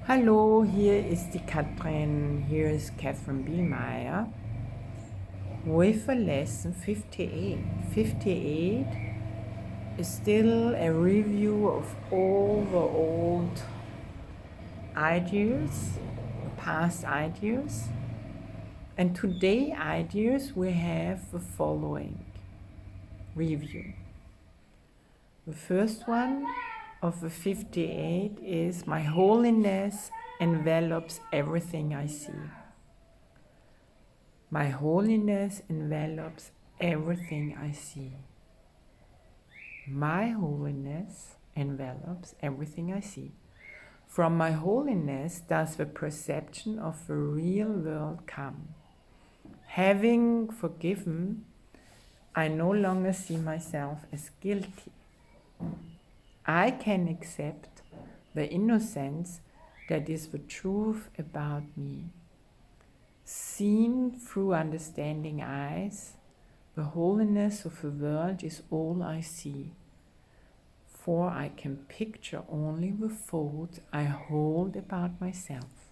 Hallo, hier ist die Katrin, here is Katherine Bihlmeier with a lesson 58. 58 is still a review of all the old ideas, past ideas, and today ideas we have the following review. The first one of the 58 is my holiness envelops everything I see. My holiness envelops everything I see. My holiness envelops everything I see. From my holiness does the perception of the real world come. Having forgiven, I no longer see myself as guilty. I can accept the innocence that is the truth about me. Seen through understanding eyes, the holiness of the world is all I see, for I can picture only the thoughts I hold about myself.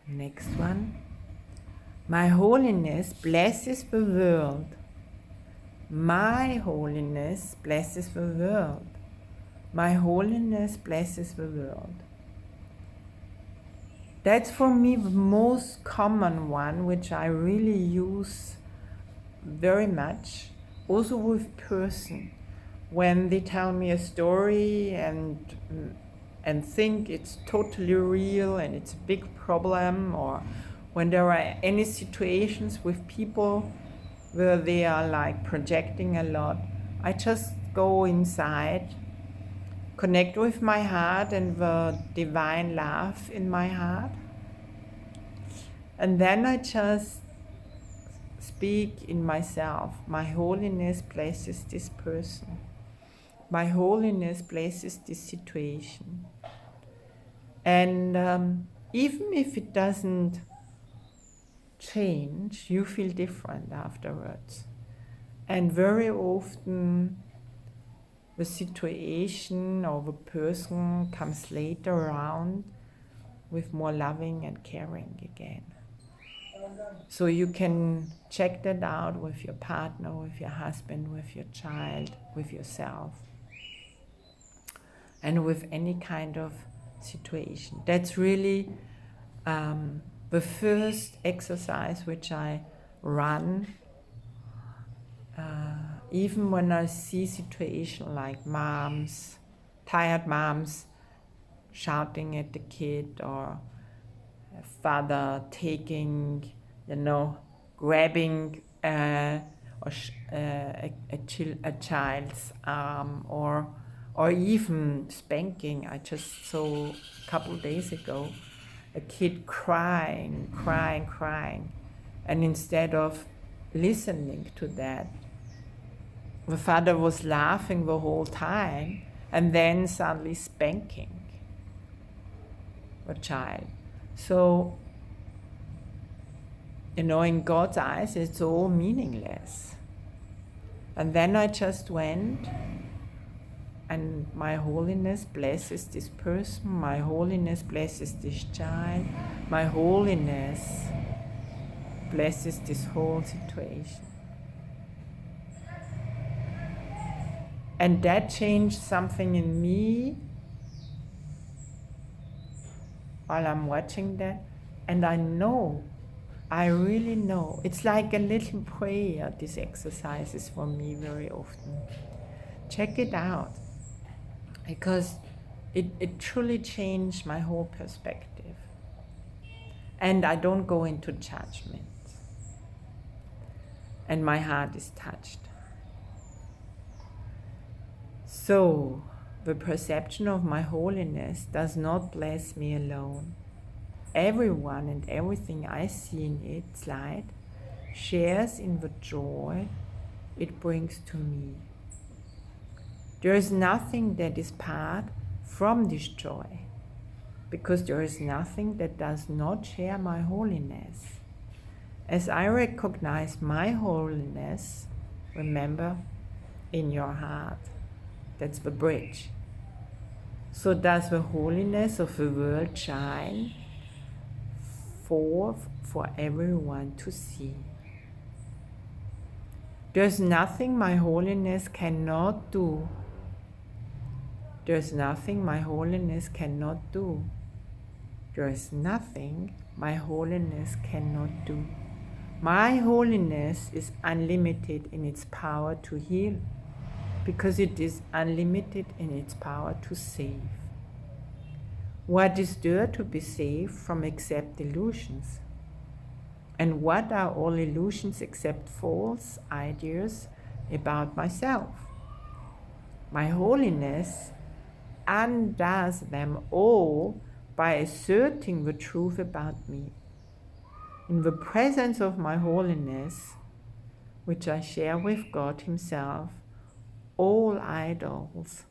Next one. My holiness blesses the world. My holiness blesses the world. My holiness blesses the world. That's for me the most common one, which I really use very much, also with person. When they tell me a story and think it's totally real and it's a big problem, or when there are any situations with people where they are like projecting a lot, I just go inside, connect with my heart and the divine love in my heart, and then I just speak in myself. My holiness blesses this person. My holiness blesses this situation. And even if it doesn't change, you feel different afterwards. And very often the situation or the person comes later around with more loving and caring again. So you can check that out with your partner, with your husband, with your child, with yourself, and with any kind of situation. That's really the first exercise which I run, even when I see situations like moms, tired moms shouting at the kid, or a father taking, grabbing a child's arm, or even spanking. I just saw a couple of days ago a kid crying, and instead of listening to that, the father was laughing the whole time and then suddenly spanking the child. So, in God's eyes, it's all meaningless. And then I just went, and my holiness blesses this person, my holiness blesses this child, my holiness blesses this whole situation. And that changed something in me while I'm watching that. And I really know, it's like a little prayer, these exercises for me very often. Check it out, because it truly changed my whole perspective. And I don't go into judgment. And my heart is touched. So, the perception of my holiness does not bless me alone. Everyone and everything I see in its light shares in the joy it brings to me. There is nothing that is apart from this joy, because there is nothing that does not share my holiness. As I recognize my holiness, remember, in your heart, That's the bridge. So does the holiness of the world shine forth for everyone to see. There's nothing my holiness cannot do. There's nothing my holiness cannot do. There's nothing my holiness cannot do. My holiness is unlimited in its power to heal, because it is unlimited in its power to save. What is there to be saved from except illusions? And what are all illusions except false ideas about myself? My holiness undoes them all by asserting the truth about me. In the presence of my holiness, which I share with God Himself, all idols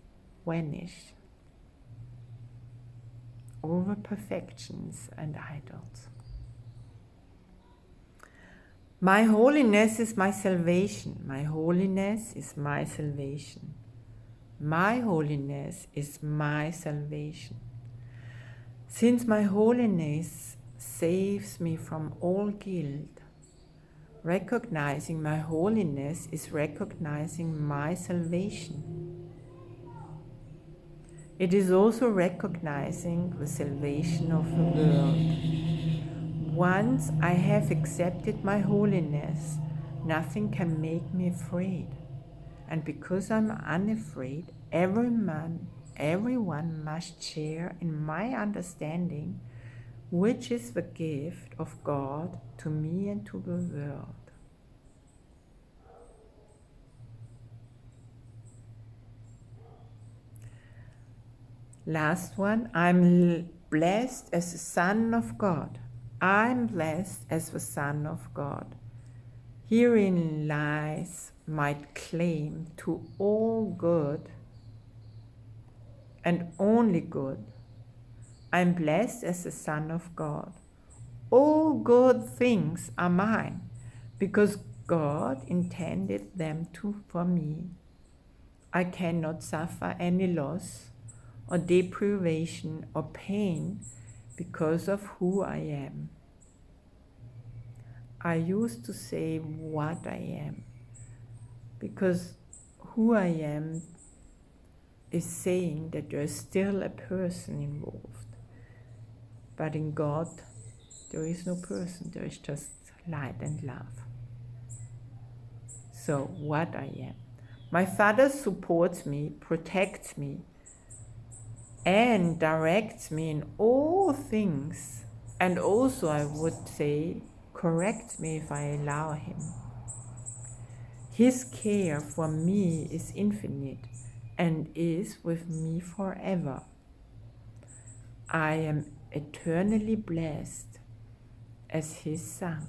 vanish. All the perfections and idols. My holiness is my salvation. My holiness is my salvation. My holiness is my salvation. Since my holiness saves me from all guilt, recognizing my holiness is recognizing my salvation. It is also recognizing the salvation of the world. Once I have accepted my holiness, nothing can make me afraid. And because I'm unafraid, everyone must share in my understanding, which is the gift of God to me and to the world. Last one, I'm blessed as the Son of God. I'm blessed as the Son of God. Herein lies my claim to all good and only good. I'm blessed as the Son of God. All good things are mine, because God intended them for me. I cannot suffer any loss or deprivation or pain because of who I am. I used to say what I am, because who I am is saying that there is still a person involved. But in God, there is no person, there is just light and love. So, what I am. My Father supports me, protects me, and directs me in all things. And also, I would say, corrects me if I allow Him. His care for me is infinite and is with me forever. I am eternally blessed as His Son.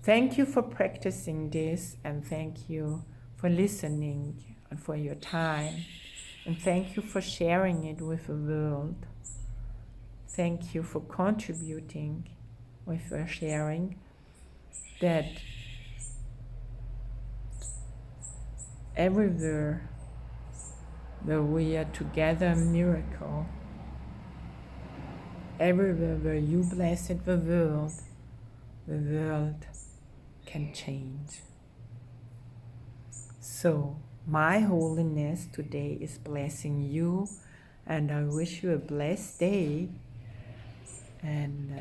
Thank you for practicing this, and thank you for listening and for your time, and thank you for sharing it with the world. Thank you for contributing with your sharing, that everywhere where we are together, miracle, everywhere where you blessed the world can change. So, my holiness today is blessing you, and I wish you a blessed day and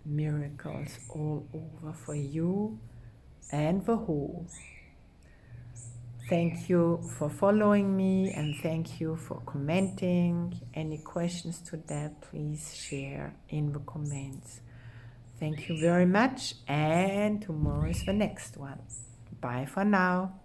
miracles all over for you and the whole. Thank you for following me, and thank you for commenting. Any questions to that, please share in the comments. Thank you very much, and tomorrow is the next one. Bye for now.